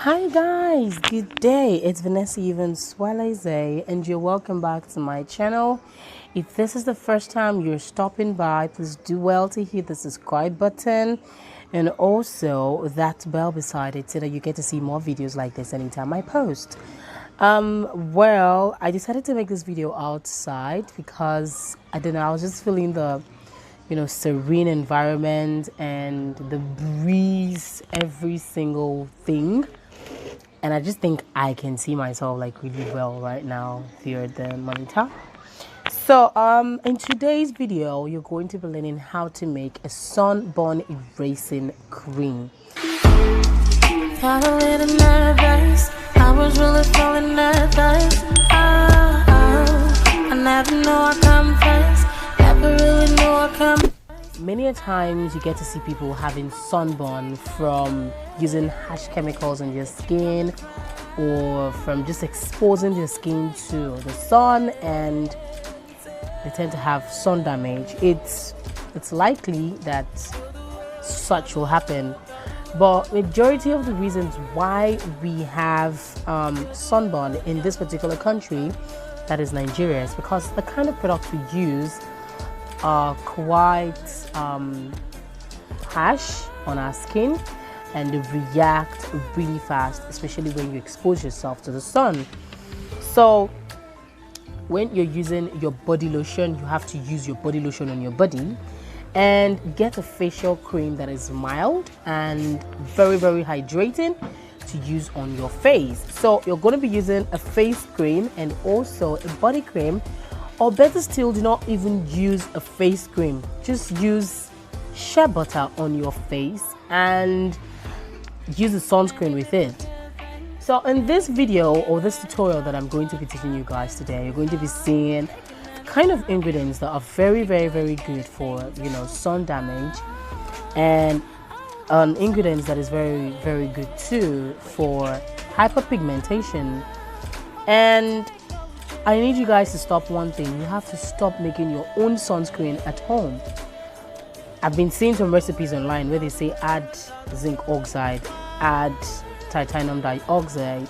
Hi guys, good day. It's Vanessa Evans Swaleze and you're welcome back to my channel. If this is the first time you're stopping by, please do well to hit the subscribe button and also that bell beside it so that you get to see more videos like this anytime I post. Well, I decided to make this video outside because I don't know, I was just feeling the serene environment and the breeze, every single thing. And I just think I can see myself like really well right now via the monitor. So in today's video, you're going to be learning how to make a sunburn erasing cream. Got a little nervous. I was really feeling nervous. I never know I confess. Never really know I come. Many a times you get to see people having sunburn from using harsh chemicals on your skin or from just exposing their skin to the sun, and they tend to have sun damage. It's likely that such will happen, but majority of the reasons why we have sunburn in this particular country, that is Nigeria, is because the kind of products we use are quite harsh on our skin and they react really fast, especially when you expose yourself to the sun. So when you're using your body lotion, you have to use your body lotion on your body and get a facial cream that is mild and very hydrating to use on your face. So you're going to be using a face cream and also a body cream, or better still, do not even use a face cream. Just use shea butter on your face and use a sunscreen with it. So in this video or this tutorial that I'm going to be teaching you guys today, you're going to be seeing kind of ingredients that are very good for sun damage, and ingredients that is very good too for hyperpigmentation. And I need you guys to stop one thing. You have to stop making your own sunscreen at home. I've been seeing some recipes online where they say add zinc oxide, add titanium dioxide.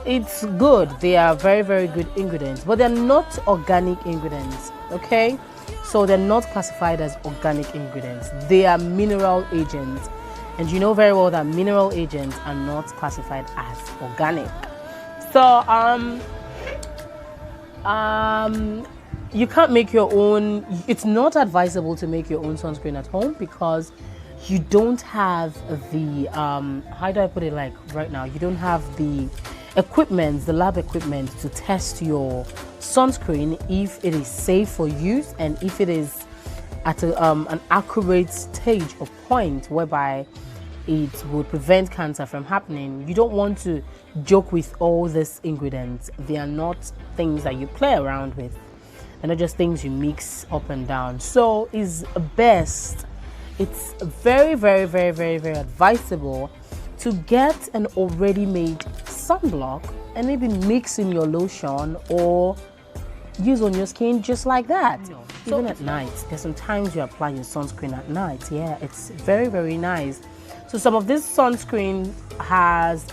It's good. They are very good ingredients, but they're not organic ingredients, okay? So they're not classified as organic ingredients. They are mineral agents. And you know very well that mineral agents are not classified as organic. So you can't make your own. It's not advisable to make your own sunscreen at home because you don't have the how do I put it, like right now you don't have the equipment, the lab equipment to test your sunscreen if it is safe for use and if it is at an accurate stage or point whereby it would prevent cancer from happening. You don't want to joke with all these ingredients. They are not things that you play around with. They're not just things you mix up and down. So it's best, it's very advisable to get an already made sunblock and maybe mix in your lotion or use on your skin just like that. Even at night, there's sometimes you apply your sunscreen at night. Yeah, it's very nice. So some of this sunscreen has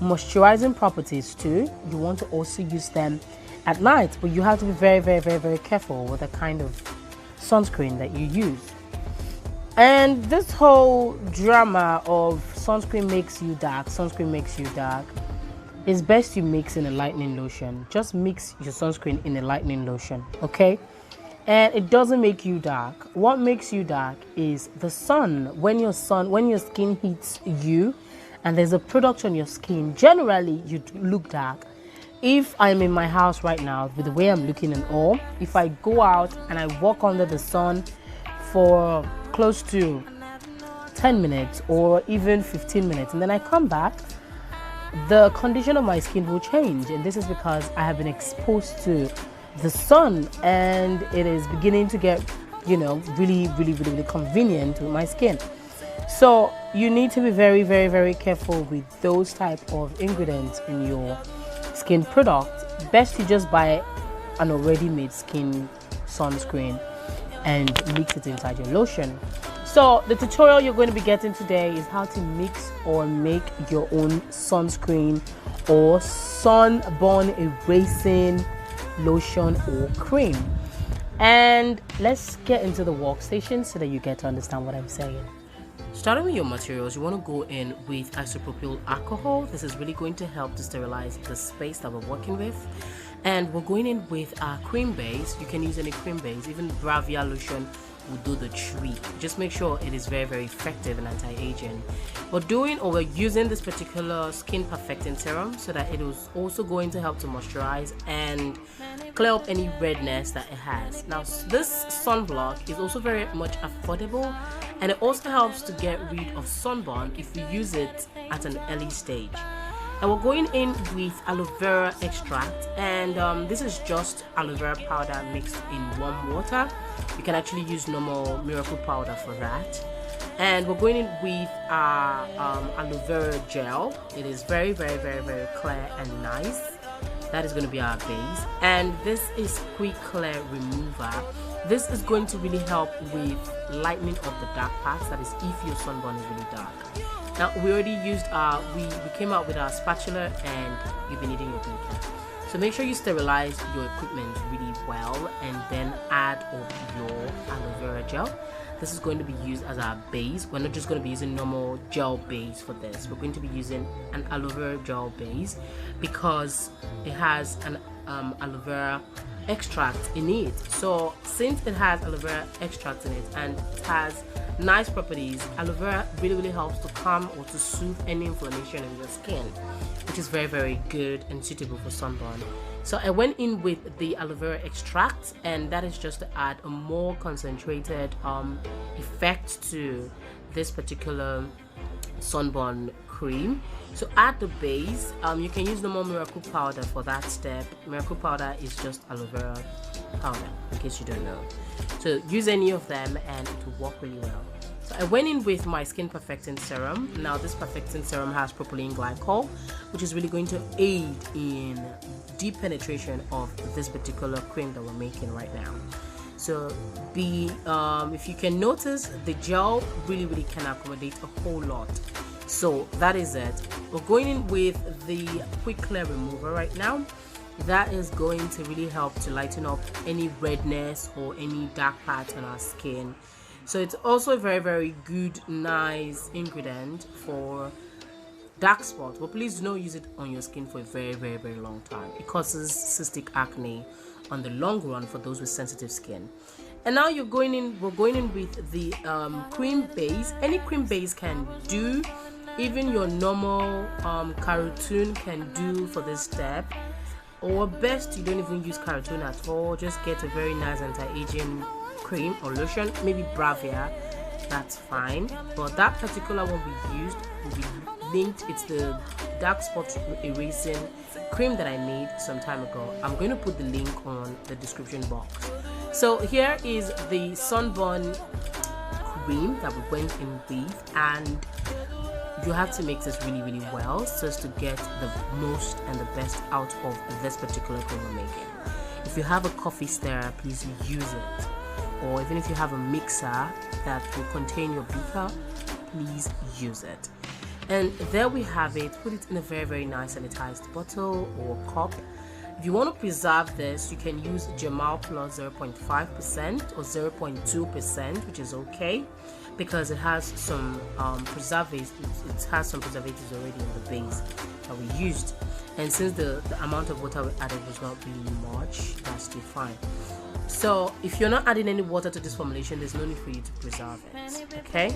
moisturizing properties too. You want to also use them at night, but you have to be very careful with the kind of sunscreen that you use. And this whole drama of sunscreen makes you dark, it's best you mix in a lightening lotion. Just mix your sunscreen in a lightening lotion, okay? And it doesn't make you dark. What makes you dark is the sun. When your skin hits you and there's a product on your skin, generally you look dark. If I'm in my house right now with the way I'm looking and all, if I go out and I walk under the sun for close to 10 minutes or even 15 minutes and then I come back, the condition of my skin will change. And this is because I have been exposed to the sun and it is beginning to get really convenient with my skin. So you need to be very careful with those type of ingredients in your skin product. Best you just buy an already made skin sunscreen and mix it inside your lotion. So the tutorial you're going to be getting today is how to mix or make your own sunscreen or sunburn erasing lotion or cream. And let's get into the workstation so that you get to understand what I'm saying. Starting with your materials, you want to go in with isopropyl alcohol. This is really going to help to sterilize the space that we're working with. And we're going in with our cream base. You can use any cream base, even Bravia lotion will do the trick. Just make sure it is very, very effective and anti-aging. We're using this particular skin perfecting serum so that it is also going to help to moisturize and clear up any redness that it has. Now, this sunblock is also very much affordable, and it also helps to get rid of sunburn if we use it at an early stage. And we're going in with aloe vera extract, and this is just aloe vera powder mixed in warm water. You can actually use normal miracle powder for that. And we're going in with our aloe vera gel. It is very, very, very, very clear and nice. That is going to be our base, and this is quick clear remover. This is going to really help with lightening of the dark parts, that is if your sunburn is really dark. Now, we already used we came out with our spatula, and you'll be needing your beaker. So make sure you sterilize your equipment really well, and then add up your aloe vera gel. This is going to be used as our base. We're not just going to be using normal gel base for this. We're going to be using an aloe vera gel base because it has an aloe vera extract in it. So since it has aloe vera extract in it and it has nice properties, aloe vera really helps to calm or to soothe any inflammation in your skin, which is very, very good and suitable for sunburn. So I went in with the aloe vera extract, and that is just to add a more concentrated effect to this particular sunburn cream. So add the base. You can use normal miracle powder for that step. Miracle powder is just aloe vera powder, in case you don't know. So use any of them and it will work really well. So I went in with my skin perfecting serum. Now this perfecting serum has propylene glycol, which is really going to aid in deep penetration of this particular cream that we're making right now. So if you can notice, the gel really can accommodate a whole lot. So that is it. We're going in with the quick clear remover right now. That is going to really help to lighten up any redness or any dark parts on our skin. So it's also a very, very good, nice ingredient for dark spots, but please do not use it on your skin for a very, very, very long time. It causes cystic acne on the long run for those with sensitive skin. And now we're going in with the cream base. Any cream base can do, even your normal carotene can do for this step, or best you don't even use carotene at all. Just get a very nice anti-aging cream or lotion, maybe Bravia, that's fine. But that particular one we used will be linked. It's the dark spot erasing cream that I made some time ago. I'm going to put the link on the description box. So here is the sunburn cream that we went in with, and you have to mix this really well so as to get the most and the best out of this particular cream we're making. If you have a coffee stirrer, please use it, or even if you have a mixer that will contain your beaker, please use it. And there we have it. Put it in a very nice sanitized bottle or cup. If you want to preserve this, you can use Jamal Plus 0.5% or 0.2%, which is okay, because it has some preservatives. It has some preservatives already in the base that we used, and since the amount of water we added was not really much, that's still fine. So if you're not adding any water to this formulation, there's no need for you to preserve it, okay?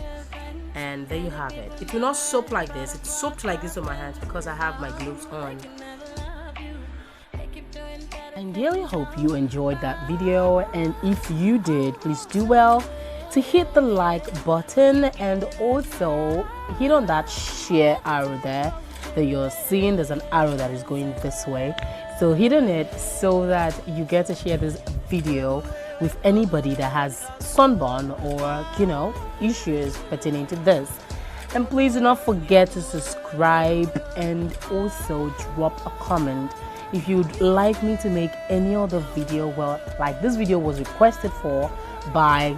And there you have it. It will not soap like this. It's soaped like this on my hands because I have my gloves on. I really hope you enjoyed that video, and if you did, please do well to hit the like button and also hit on that share arrow there that you're seeing. There's an arrow that is going this way, so hit on it so that you get to share this video with anybody that has sunburn or issues pertaining to this. And please do not forget to subscribe and also drop a comment if you'd like me to make any other video. Well, like this video was requested for by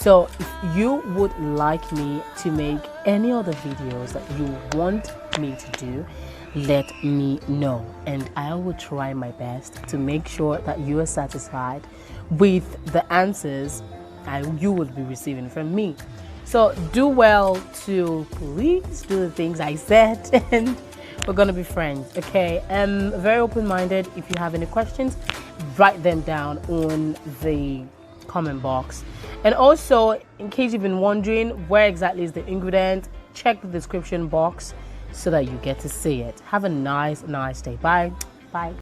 So if you would like me to make any other videos that you want me to do, let me know, and I will try my best to make sure that you are satisfied with the answers you will be receiving from me. So do well to please do the things I said, and we're gonna be friends, okay? I'm very open-minded. If you have any questions, write them down on the comment box. And also, in case you've been wondering where exactly is the ingredient, check the description box so that you get to see it. Have a nice day. Bye.